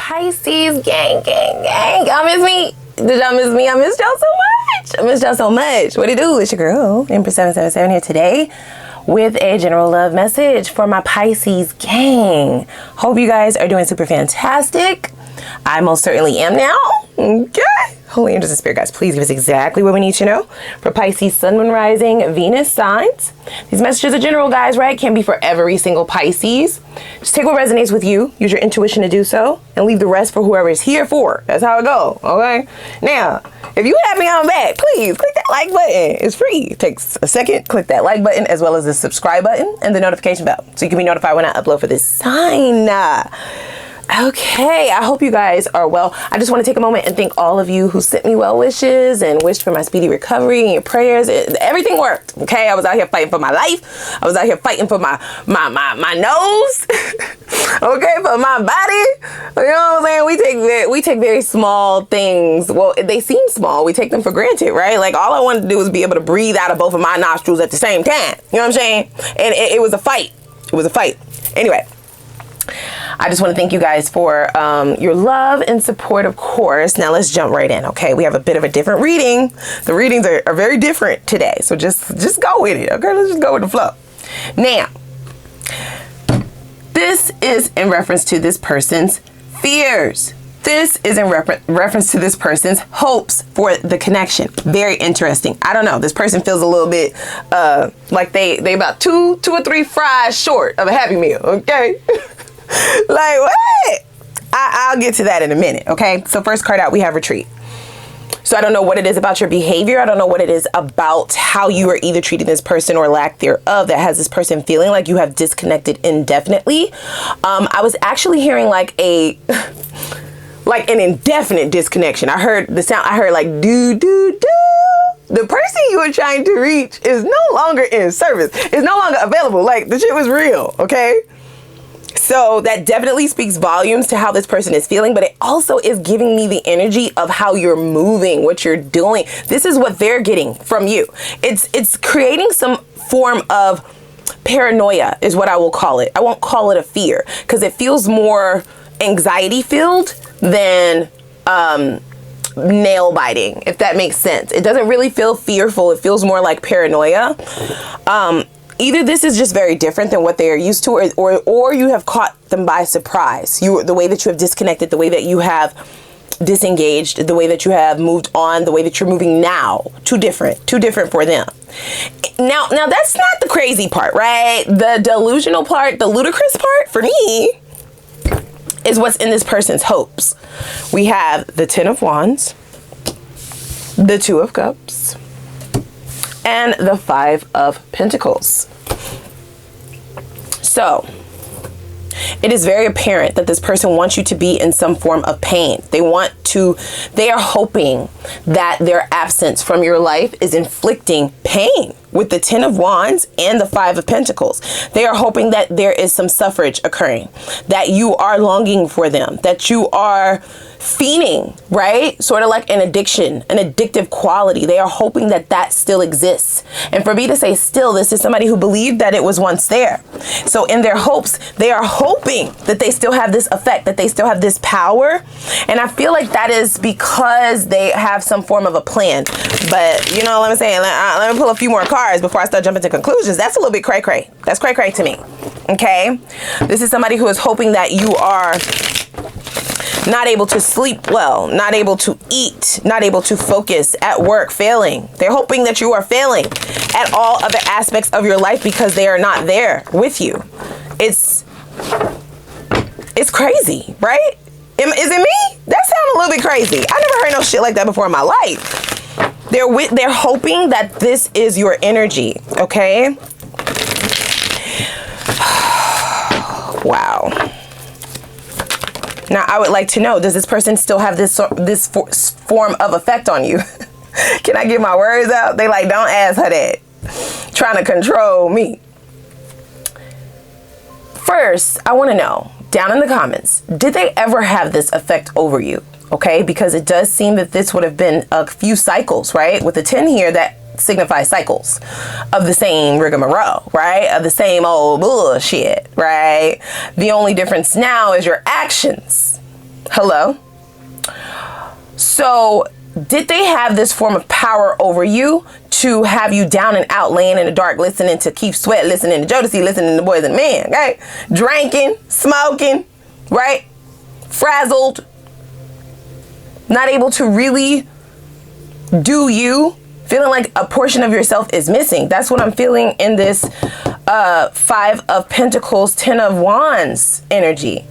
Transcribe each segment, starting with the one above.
Pisces gang. Y'all miss me? Did y'all miss me? I missed y'all so much. I missed y'all so much. What it do? It's your girl, Empress 777 here today with a general love message for my Pisces gang. Hope you guys are doing super fantastic. I most certainly am now. Okay. Holy angels and spirit guys, please give us exactly what we need to know for Pisces, Sun, Moon, Rising, Venus signs. These messages are general, guys, right? Can't be for every single Pisces. Just take what resonates with you. Use your intuition to do so, and leave the rest for whoever is here for. That's how it goes. Okay. Now, if you have me on back, please click that like button. It's free. It takes a second. Click that like button as well as the subscribe button and the notification bell so you can be notified when I upload for this sign. Okay, I hope you guys are well. I just want to take a moment and thank all of you who sent me well wishes and wished for my speedy recovery and your prayers. Everything worked. Okay, I was out here fighting for my life. I was out here fighting for my nose. Okay, for my body. You know what I'm saying? We take very small things. Well, they seem small. We take them for granted, right? Like all I wanted to do was be able to breathe out of both of my nostrils at the same time. You know what I'm saying? And it was a fight. It was a fight. Anyway. I just want to thank you guys for your love and support, of course. Now let's jump right in, okay? We have a bit of a different reading. The readings are very different today, so just go with it, okay? Let's just go with the flow. Now, this is in reference to this person's fears. This is in reference to this person's hopes for the connection. Very interesting. I don't know. This person feels a little bit like they about two or three fries short of a Happy Meal, okay? Like what? I'll get to that in a minute. Okay, so first card out, we have retreat. So I don't know what it is about your behavior. I don't know what it is about how you are either treating this person or lack thereof that has this person feeling like you have disconnected indefinitely. I was actually hearing like an indefinite disconnection. I heard the sound. I heard like do. The person you were trying to reach is no longer in service. It's no longer available. Like the shit was real. Okay. So that definitely speaks volumes to how this person is feeling, but it also is giving me the energy of how you're moving, what you're doing. This is what they're getting from you. It's creating some form of paranoia is what I will call it. I won't call it a fear because it feels more anxiety filled than nail biting, if that makes sense. It doesn't really feel fearful. It feels more like paranoia. Either this is just very different than what they are used to, or you have caught them by surprise. The way that you have disconnected, the way that you have disengaged, the way that you have moved on, the way that you're moving now. Too different for them. Now that's not the crazy part, right? The delusional part, the ludicrous part for me is what's in this person's hopes. We have the 10 of Wands, the 2 of Cups, and the 5 of Pentacles. So it is very apparent that this person wants you to be in some form of pain. They are hoping that their absence from your life is inflicting pain with the 10 of Wands and the 5 of Pentacles. They are hoping that there is some suffrage occurring, that you are longing for them, that you are fiending, right? Sort of like an addiction, an addictive quality. They are hoping that that still exists. And for me to say still, this is somebody who believed that it was once there. So in their hopes, they are hoping that they still have this effect, that they still have this power. And I feel like that is because they have some form of a plan. But you know what I'm saying? Let me pull a few more cards before I start jumping to conclusions. That's a little bit cray-cray. That's cray-cray to me. Okay? This is somebody who is hoping that you are not able to sleep well, not able to eat, not able to focus at work, failing. They're hoping that you are failing at all other aspects of your life because they are not there with you. It's crazy, right? Is it me? That sounds a little bit crazy. I never heard no shit like that before in my life. They're hoping that this is your energy, okay? Wow. Now, I would like to know, does this person still have this form of effect on you? Can I get my words out? They like, don't ask her that. Trying to control me. First, I want to know, down in the comments, did they ever have this effect over you? Okay, because it does seem that this would have been a few cycles, right? With the 10 here, that signifies cycles of the same rigmarole, right? Of the same old bullshit, right? The only difference now is your actions. Hello? So did they have this form of power over you to have you down and out, laying in the dark, listening to Keith Sweat, listening to Jodeci, listening to Boys and Men, okay? Drinking, smoking, right? Frazzled, not able to really do you, feeling like a portion of yourself is missing. That's what I'm feeling in this 5 of Pentacles, 10 of Wands energy.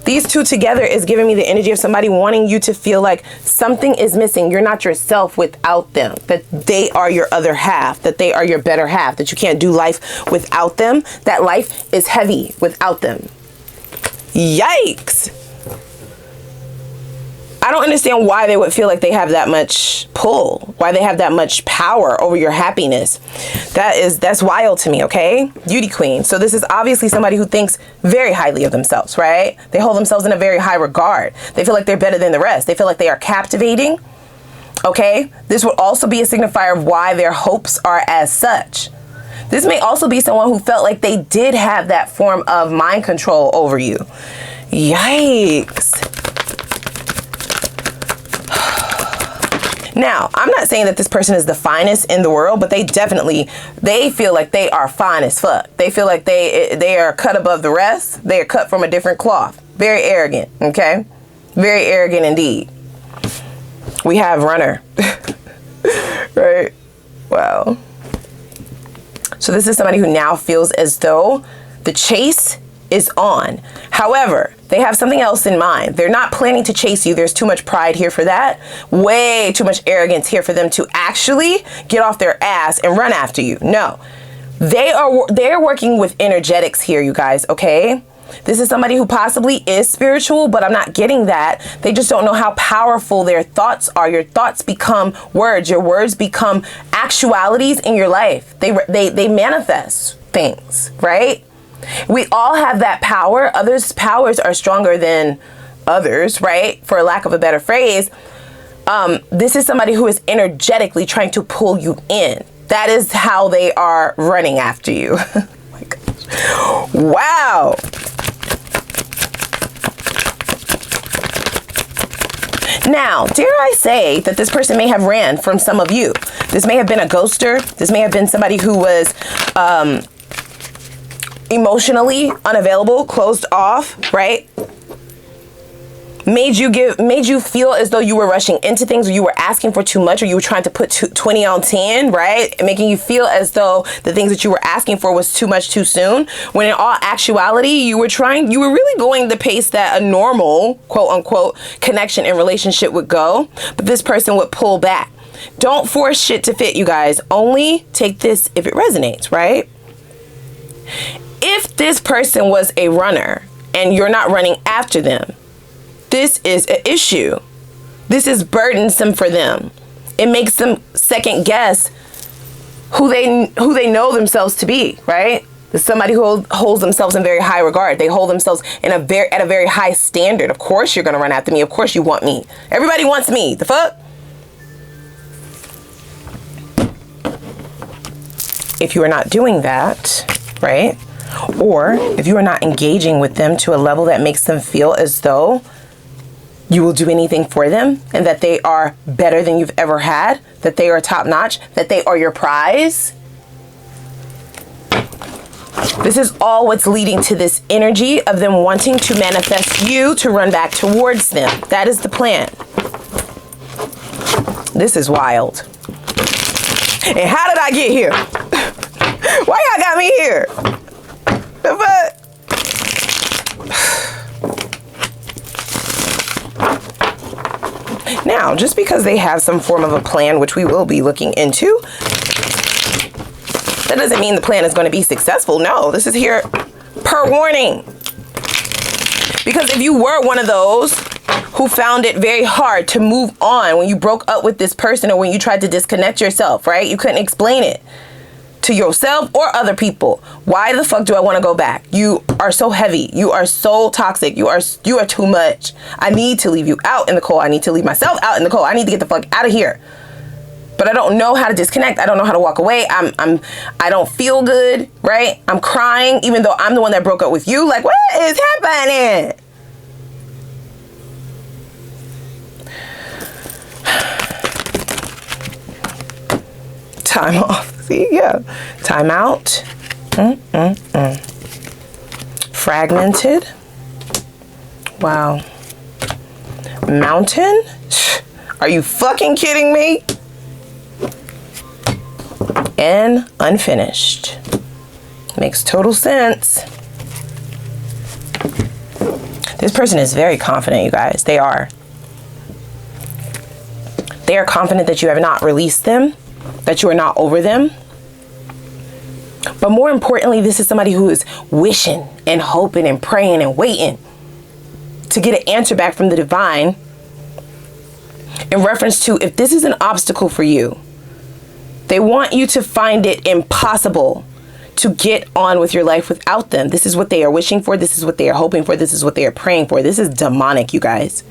These two together is giving me the energy of somebody wanting you to feel like something is missing. You're not yourself without them, that they are your other half, that they are your better half, that you can't do life without them, that life is heavy without them. Yikes. I don't understand why they would feel like they have that much pull, why they have that much power over your happiness. That's wild to me, okay? Beauty queen. So this is obviously somebody who thinks very highly of themselves, right? They hold themselves in a very high regard. They feel like they're better than the rest. They feel like they are captivating, okay? This would also be a signifier of why their hopes are as such. This may also be someone who felt like they did have that form of mind control over you. Yikes. Now, I'm not saying that this person is the finest in the world, but they feel like they are fine as fuck. They feel like they are cut above the rest. They are cut from a different cloth. Very arrogant, okay? Very arrogant indeed. We have runner, right? Wow. So this is somebody who now feels as though the chase is on. However, they have something else in mind. They're not planning to chase you. There's too much pride here for that. Way too much arrogance here for them to actually get off their ass and run after you. No, they're working with energetics here, you guys, okay? This is somebody who possibly is spiritual, but I'm not getting that. They just don't know how powerful their thoughts are. Your thoughts become words. Your words become actualities in your life. They manifest things, right? We all have that power. Others' powers are stronger than others, right? For lack of a better phrase. This is somebody who is energetically trying to pull you in. That is how they are running after you. Oh my gosh. Wow. Now, dare I say that this person may have ran from some of you. This may have been a ghoster. This may have been somebody who was emotionally unavailable, closed off, right? Made you feel as though you were rushing into things, or you were asking for too much, or you were trying to put 20 on 10, right? Making you feel as though the things that you were asking for was too much too soon, when in all actuality, you were really going the pace that a normal, quote unquote, connection and relationship would go, but this person would pull back. Don't force shit to fit, you guys. Only take this if it resonates, right? If this person was a runner and you're not running after them, this is an issue. This is burdensome for them. It makes them second guess who they know themselves to be, right? There's somebody who holds themselves in very high regard. They hold themselves at a very high standard. Of course you're gonna run after me. Of course you want me. Everybody wants me. The fuck? If you are not doing that, right? Or if you are not engaging with them to a level that makes them feel as though you will do anything for them and that they are better than you've ever had, that they are top notch, that they are your prize. This is all what's leading to this energy of them wanting to manifest you to run back towards them. That is the plan. This is wild. And how did I get here? Why y'all got me here? The fuck? Now, just because they have some form of a plan, which we will be looking into, that doesn't mean the plan is going to be successful. No, this is here per warning. Because if you were one of those who found it very hard to move on when you broke up with this person, or when you tried to disconnect yourself, right? You couldn't explain it to yourself or other people. Why the fuck do I want to go back? You are so heavy. You are so toxic. You are too much. I need to leave you out in the cold. I need to leave myself out in the cold. I need to get the fuck out of here. But I don't know how to disconnect. I don't know how to walk away. I don't feel good, right? I'm crying even though I'm the one that broke up with you. Like, what is happening? time off. See, yeah. Time out. Fragmented. Wow. Mountain? Are you fucking kidding me? And unfinished. Makes total sense. This person is very confident, you guys. They are. They are confident that you have not released them, that you are not over them. But more importantly, this is somebody who is wishing and hoping and praying and waiting to get an answer back from the divine in reference to if this is an obstacle for you. They want you to find it impossible to get on with your life without them. This is what they are wishing for. This is what they are hoping for. This is what they are praying for. This is demonic, you guys.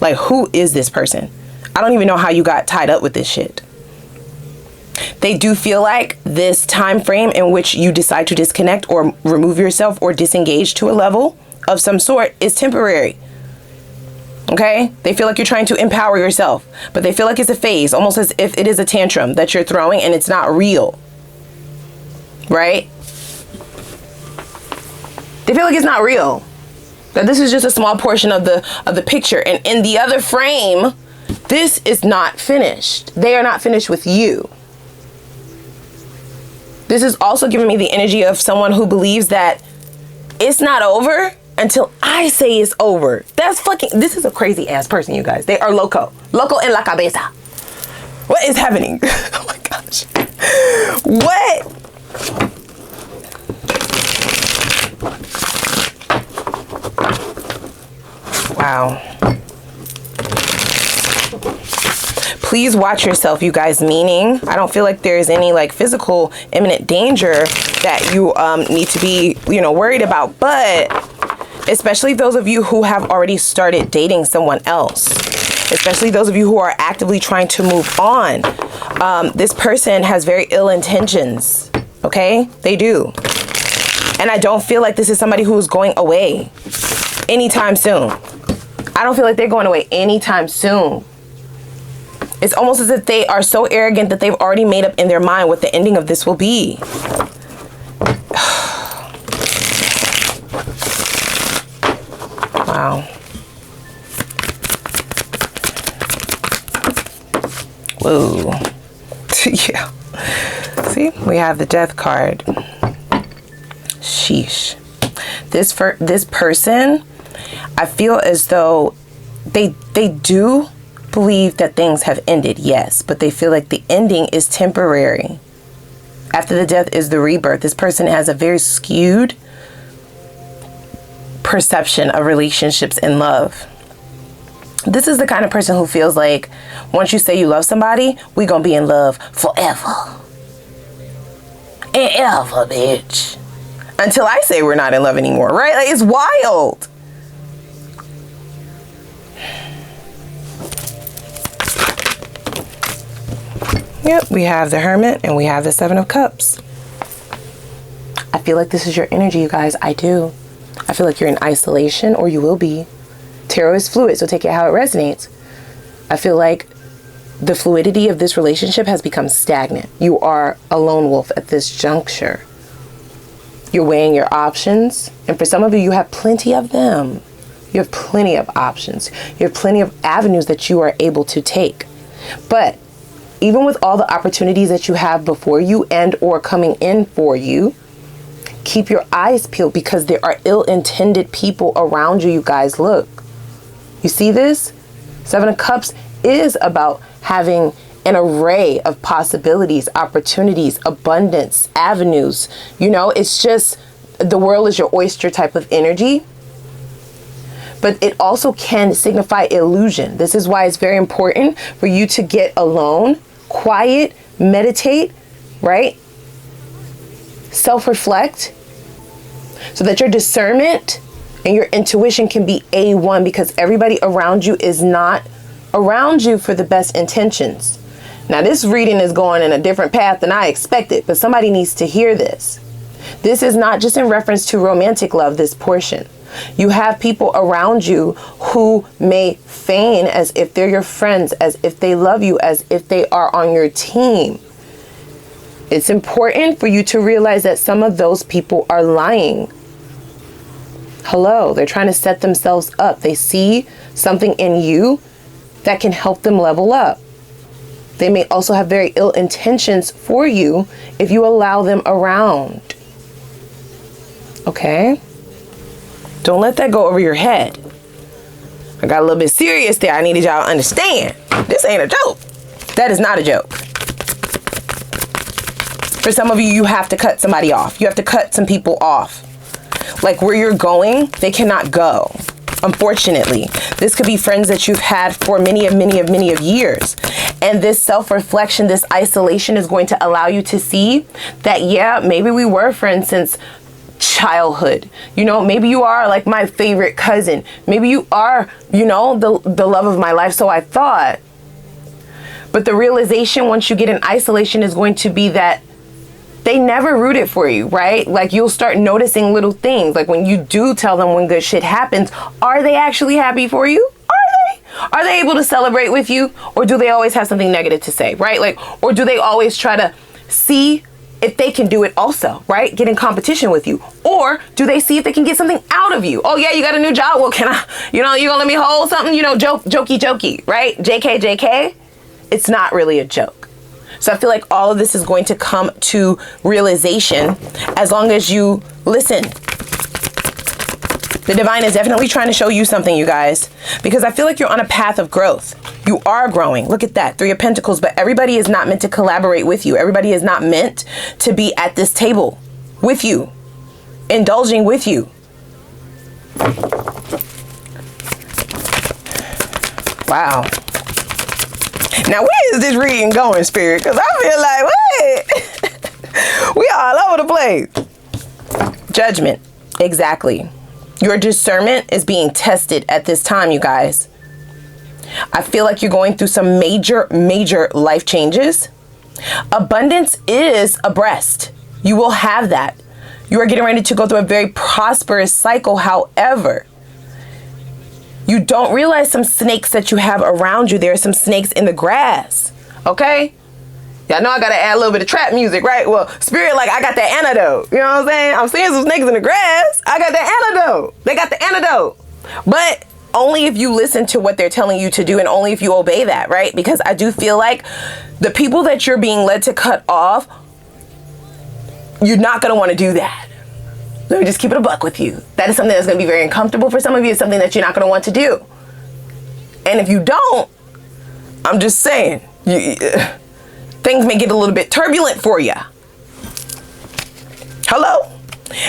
Like, who is this person? I don't even know how you got tied up with this shit. They do feel like this time frame in which you decide to disconnect or remove yourself or disengage to a level of some sort is temporary. Okay? They feel like you're trying to empower yourself, but they feel like it's a phase, almost as if it is a tantrum that you're throwing and it's not real. Right? They feel like it's not real. That this is just a small portion of the picture. And in the other frame, this is not finished. They are not finished with you. This is also giving me the energy of someone who believes that it's not over until I say it's over. That's fucking, this is a crazy ass person, you guys. They are loco. Loco en la cabeza. What is happening? Oh my gosh. What? Wow. Please watch yourself, you guys, meaning I don't feel like there's any like physical imminent danger that you need to be, worried about, but especially those of you who have already started dating someone else, especially those of you who are actively trying to move on. This person has very ill intentions, okay? They do. And I don't feel like this is somebody who's going away anytime soon. I don't feel like they're going away anytime soon. It's almost as if they are so arrogant that they've already made up in their mind what the ending of this will be. Wow. Whoa. Yeah. See, we have the death card. Sheesh. This person, I feel as though they do believe that things have ended, yes, but they feel like the ending is temporary. After the death is the rebirth. This person has a very skewed perception of relationships and love. This is the kind of person who feels like once you say you love somebody, we gonna be in love forever and ever, bitch, until I say we're not in love anymore, right? Like, it's wild. Yep, we have the Hermit and we have the Seven of Cups. I feel like this is your energy, you guys. I do. I feel like you're in isolation, or you will be. Tarot is fluid, so take it how it resonates. I feel like the fluidity of this relationship has become stagnant. You are a lone wolf at this juncture. You're weighing your options, and for some of you, you have plenty of them. You have plenty of options. You have plenty of avenues that you are able to take. But even with all the opportunities that you have before you and or coming in for you, keep your eyes peeled, because there are ill-intended people around you, you guys. Look, you see this? Seven of Cups is about having an array of possibilities, opportunities, abundance, avenues. It's just the world is your oyster type of energy. But it also can signify illusion. This is why it's very important for you to get alone, quiet, meditate, right? Self-reflect, so that your discernment and your intuition can be A1, because everybody around you is not around you for the best intentions. Now, this reading is going in a different path than I expected, but somebody needs to hear this. This is not just in reference to romantic love, this portion. You have people around you who may feign as if they're your friends, as if they love you, as if they are on your team. It's important for you to realize that some of those people are lying. Hello, they're trying to set themselves up. They see something in you that can help them level up. They may also have very ill intentions for you if you allow them around. Okay? Don't let that go over your head. I got a little bit serious there. I needed y'all to understand. This ain't a joke. That is not a joke. For some of you, you have to cut somebody off. You have to cut some people off. Like where you're going, they cannot go. Unfortunately, this could be friends that you've had for many of years. And this self-reflection, this isolation is going to allow you to see that, yeah, maybe we were friends since childhood. You know, maybe you are like my favorite cousin. Maybe you are, you know, the love of my life. So I thought. But the realization once you get in isolation is going to be that they never rooted for you, right? Like you'll start noticing little things. Like when you do tell them when good shit happens, are they actually happy for you? Are they able to celebrate with you? Or do they always have something negative to say, right? Like, or do they always try to see if they can do it also, right? Get in competition with you. Or do they see if they can get something out of you? Oh yeah, you got a new job. Well, can I, you know, you gonna let me hold something? You know, jokey, right? JK. It's not really a joke. So I feel like all of this is going to come to realization as long as you listen. The divine is definitely trying to show you something, you guys, because I feel like you're on a path of growth. You are growing. Look at that, 3 of Pentacles, but everybody is not meant to collaborate with you. Everybody is not meant to be at this table with you, indulging with you. Wow. Now, where is this reading going, Spirit? Because I feel like, what? We all over the place. Judgment. Exactly. Your discernment is being tested at this time, you guys. I feel like you're going through some major life changes. Abundance is abreast. You will have that. You are getting ready to go through a very prosperous cycle. However, you don't realize some snakes that you have around you. There are some snakes in the grass. Okay? Y'all know I gotta add a little bit of trap music, right? Well, Spirit, like, I got that antidote. You know what I'm saying? I'm seeing some snakes in the grass. I got the antidote. They got the antidote. But only if you listen to what they're telling you to do and only if you obey that, right? Because I do feel like the people that you're being led to cut off, you're not gonna wanna do that. Let me just keep it a buck with you. That is something that's going to be very uncomfortable for some of you. It's something that you're not going to want to do. And if you don't, I'm just saying, things may get a little bit turbulent for you. Hello?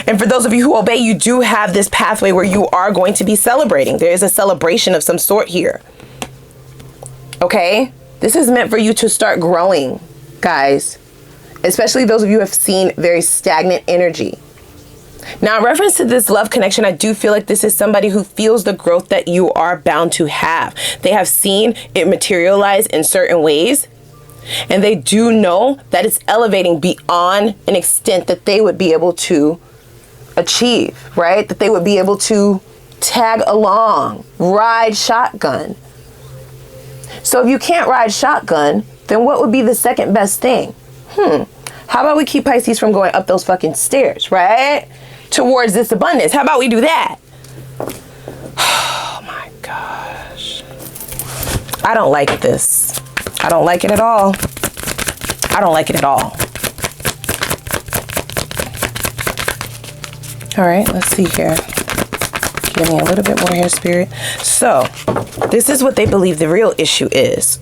And for those of you who obey, you do have this pathway where you are going to be celebrating. There is a celebration of some sort here. Okay? This is meant for you to start growing, guys. Especially those of you who have seen very stagnant energy. Now, in reference to this love connection, I do feel like this is somebody who feels the growth that you are bound to have. They have seen it materialize in certain ways, and they do know that it's elevating beyond an extent that they would be able to achieve, right? That they would be able to tag along, ride shotgun. So if you can't ride shotgun, then what would be the second best thing? How about we keep Pisces from going up those fucking stairs, right? Towards this abundance. How about we do that? Oh my gosh. I don't like this. I don't like it at all. I don't like it at all. All right, let's see here. Give me a little bit more here, Spirit. So, this is what they believe the real issue is.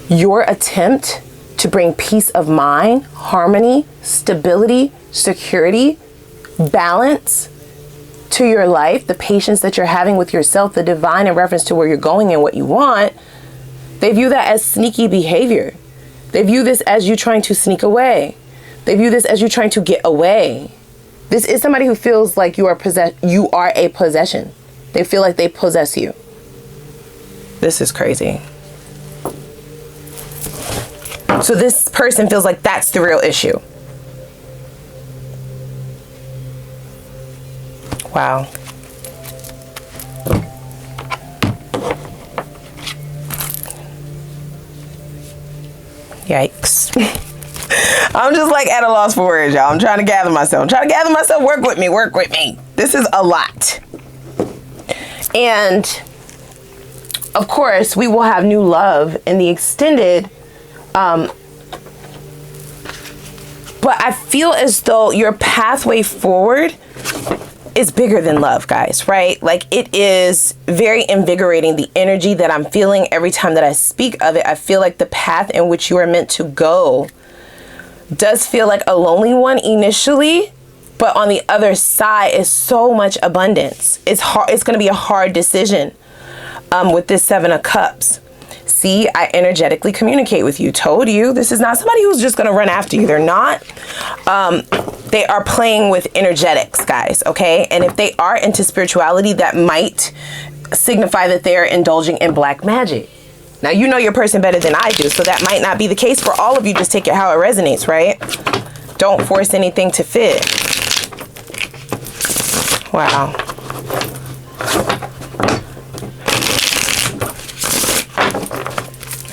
Your attempt to bring peace of mind, harmony, stability, security, balance to your life, the patience that you're having with yourself, the divine in reference to where you're going and what you want, they view that as sneaky behavior. They view this as you trying to sneak away. They view this as you trying to get away. This is somebody who feels like you are a possession. They feel like they possess you. This is crazy. So this person feels like that's the real issue. Wow. Yikes. I'm just like at a loss for words, y'all. I'm trying to gather myself. Work with me. This is a lot. And of course, we will have new love in the extended. But I feel as though your pathway forward is bigger than love, guys, right? Like, it is very invigorating, the energy that I'm feeling every time that I speak of it. I feel like the path in which you are meant to go does feel like a lonely one initially, but on the other side is so much abundance. It's hard. It's going to be a hard decision with this 7 of Cups. See, I energetically communicate with you. Told you, this is not somebody who's just going to run after you. They're not. They are playing with energetics, guys, okay? And if they are into spirituality, that might signify that they're indulging in black magic. Now, you know your person better than I do, so that might not be the case for all of you. Just take it how it resonates, right? Don't force anything to fit. Wow.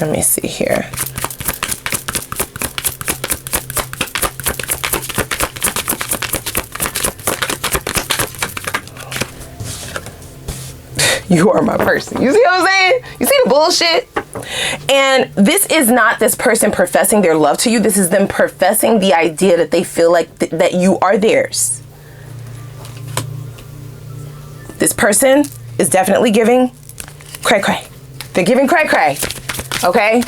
Let me see here. You are my person. You see what I'm saying? You see the bullshit? And this is not this person professing their love to you. This is them professing the idea that they feel like that you are theirs. This person is definitely giving cray-cray. They're giving cray-cray. Okay?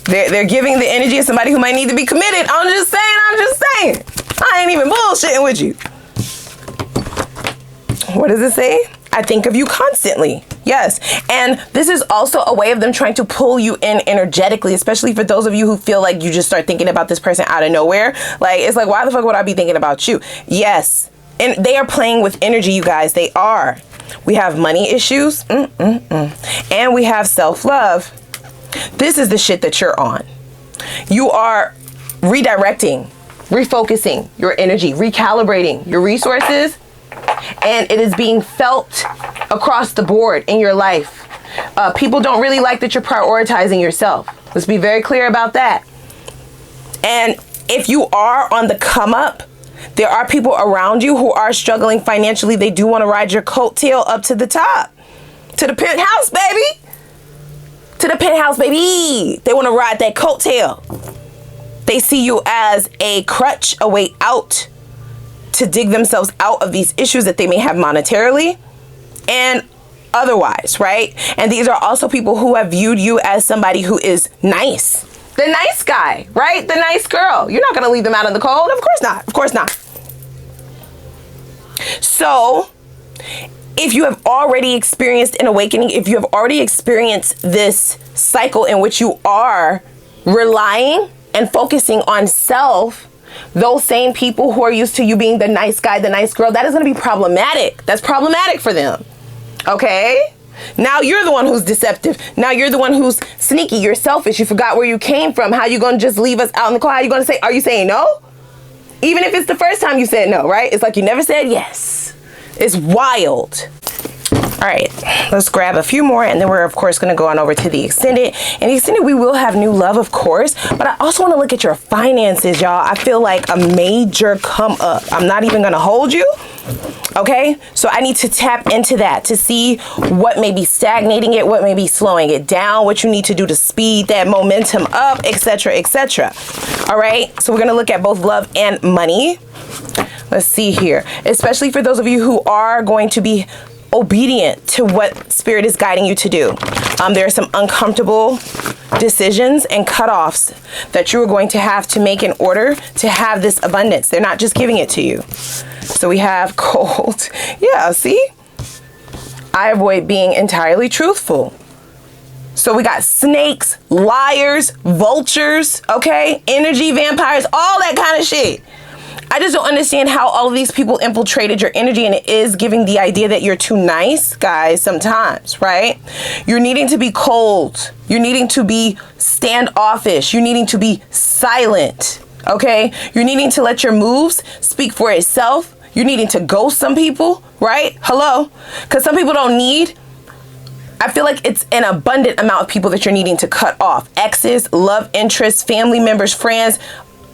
They're giving the energy of somebody who might need to be committed. I'm just saying. I ain't even bullshitting with you. What does it say? I think of you constantly. Yes. And this is also a way of them trying to pull you in energetically, especially for those of you who feel like you just start thinking about this person out of nowhere. Like, it's like, why the fuck would I be thinking about you? Yes. And they are playing with energy, you guys. They are. We have money issues. And we have self-love. This is the shit that you're on. You are redirecting, refocusing your energy, recalibrating your resources. And it is being felt across the board in your life. People don't really like that you're prioritizing yourself. Let's be very clear about that. And if you are on the come up, there are people around you who are struggling financially. They do want to ride your coattail up to the top. To the penthouse, baby. To the penthouse, baby. They want to ride that coattail. They see you as a crutch, a way out to dig themselves out of these issues that they may have monetarily and otherwise, right? And these are also people who have viewed you as somebody who is nice. The nice guy, right? The nice girl. You're not going to leave them out in the cold. Of course not. Of course not. So if you have already experienced an awakening, if you have already experienced this cycle in which you are relying and focusing on self, those same people who are used to you being the nice guy, the nice girl, that is going to be problematic. That's problematic for them. Okay? Now you're the one who's deceptive. Now you're the one who's sneaky. You're selfish. You forgot where you came from. How you going to just leave us out in the cold? How you going to say, are you saying no? Even if it's the first time you said no, right? It's like you never said yes. It's wild. All right, let's grab a few more, and then we're, of course, going to go on over to the extended. And the extended, we will have new love, of course, but I also want to look at your finances, y'all. I feel like a major come up. I'm not even going to hold you, okay? So I need to tap into that to see what may be stagnating it, what may be slowing it down, what you need to do to speed that momentum up, etc., etc. All right, so we're going to look at both love and money. Let's see here, especially for those of you who are going to be obedient to what spirit is guiding you to do. There are some uncomfortable decisions and cutoffs that you are going to have to make in order to have this abundance. They're not just giving it to you. So we have cold. Yeah, see? I avoid being entirely truthful. So we got snakes, liars, vultures, okay? Energy vampires, all that kind of shit. I just don't understand how all of these people infiltrated your energy, and it is giving the idea that you're too nice, guys, sometimes, right? You're needing to be cold. You're needing to be standoffish. You're needing to be silent, okay? You're needing to let your moves speak for itself. You're needing to ghost some people, right? Hello? Because some people don't need I feel like it's an abundant amount of people that you're needing to cut off. Exes, love interests, family members, friends,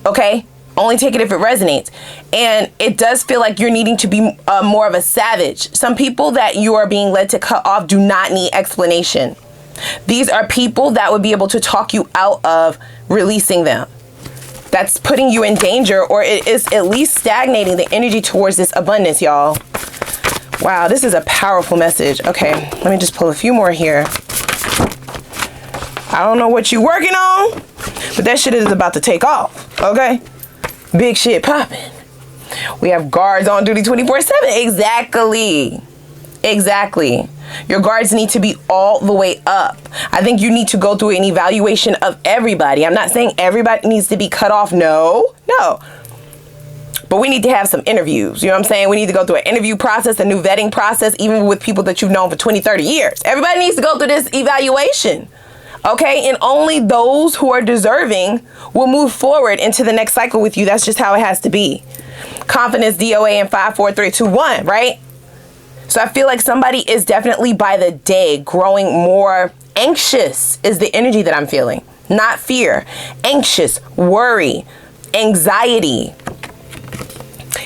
okay? Only take it if it resonates. And it does feel like you're needing to be more of a savage. Some people that you are being led to cut off do not need explanation. These are people that would be able to talk you out of releasing them. That's putting you in danger, or it is at least stagnating the energy towards this abundance, y'all. Wow, this is a powerful message. Okay, let me just pull a few more here. I don't know what you're working on, but that shit is about to take off, okay? Big shit popping. We have guards on duty 24/7. Exactly. Exactly. Your guards need to be all the way up. I think you need to go through an evaluation of everybody. I'm not saying everybody needs to be cut off. No. But we need to have some interviews. You know what I'm saying? We need to go through an interview process, a new vetting process, even with people that you've known for 20, 30 years. Everybody needs to go through this evaluation. Okay? And only those who are deserving will move forward into the next cycle with you. That's just how it has to be. Confidence, DOA, and 5, 4, 3, 2, 1, right? So I feel like somebody is definitely by the day growing more anxious is the energy that I'm feeling. Not fear. Anxious, worry, anxiety.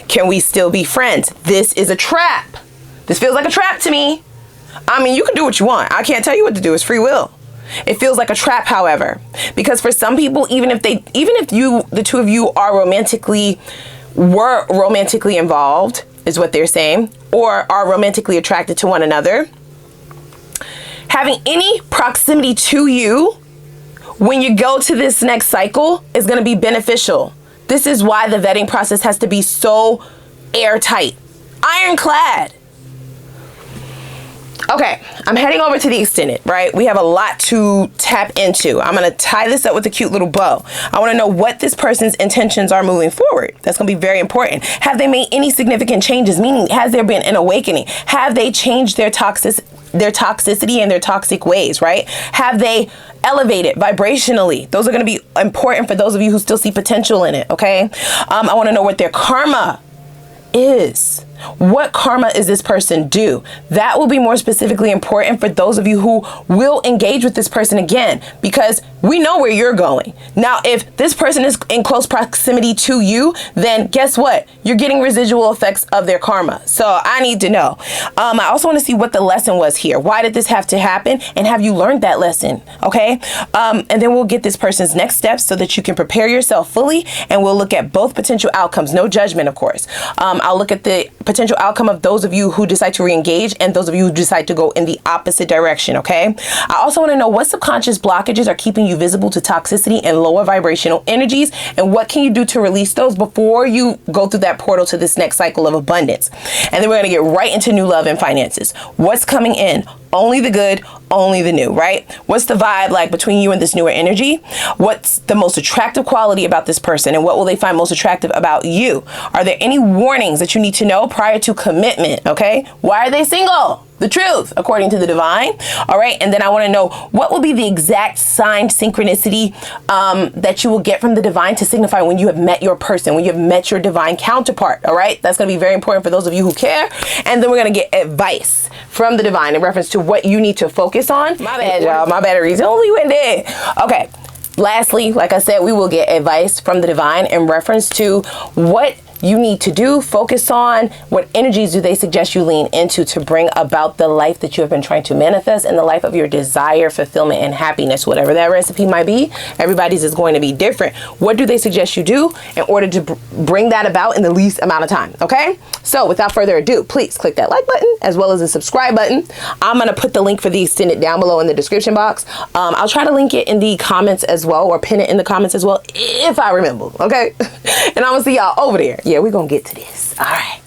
Can we still be friends? This is a trap. This feels like a trap to me. I mean, you can do what you want. I can't tell you what to do. It's free will. It feels like a trap, however, because for some people, even if the two of you were romantically involved, is what they're saying, or are romantically attracted to one another, having any proximity to you when you go to this next cycle is going to be beneficial. This is why the vetting process has to be so airtight, ironclad. Okay, I'm heading over to the extended, right? We have a lot to tap into. I'm going to tie this up with a cute little bow. I want to know what this person's intentions are moving forward. That's going to be very important. Have they made any significant changes? Meaning, has there been an awakening? Have they changed their toxicity and their toxic ways, right? Have they elevated vibrationally? Those are going to be important for those of you who still see potential in it, okay? I want to know what their karma is. What karma is this person due? That will be more specifically important for those of you who will engage with this person again, because we know where you're going. Now, if this person is in close proximity to you, then guess what? You're getting residual effects of their karma. So I need to know. I also want to see what the lesson was here. Why did this have to happen? And have you learned that lesson? Okay. And then we'll get this person's next steps so that you can prepare yourself fully. And we'll look at both potential outcomes. No judgment, of course. I'll look at the potential outcome of those of you who decide to re-engage and those of you who decide to go in the opposite direction, okay? I also want to know what subconscious blockages are keeping you visible to toxicity and lower vibrational energies, and what can you do to release those before you go through that portal to this next cycle of abundance. And then we're going to get right into new love and finances. What's coming in? Only the good, only the new, right? What's the vibe like between you and this newer energy? What's the most attractive quality about this person, and what will they find most attractive about you? Are there any warnings that you need to know prior to commitment, okay? Why are they single? The truth, according to the divine. All right. And then I want to know what will be the exact sign synchronicity that you will get from the divine to signify when you have met your person, when you have met your divine counterpart. All right. That's going to be very important for those of you who care. And then we're going to get advice from the divine in reference to what you need to focus on. My bad, y'all. My batteries only went dead. Okay. Lastly, like I said, we will get advice from the divine in reference to what you need to do, focus on, what energies do they suggest you lean into to bring about the life that you have been trying to manifest and the life of your desire, fulfillment, and happiness, whatever that recipe might be. Everybody's is going to be different. What do they suggest you do in order to bring that about in the least amount of time? Okay. So without further ado, please click that like button as well as the subscribe button. I'm going to put the link for the extended down below in the description box. I'll try to link it in the comments as well, or pin it in the comments as well, if I remember. Okay. And I'm going to see y'all over there. Yeah, we're going to get to this. All right.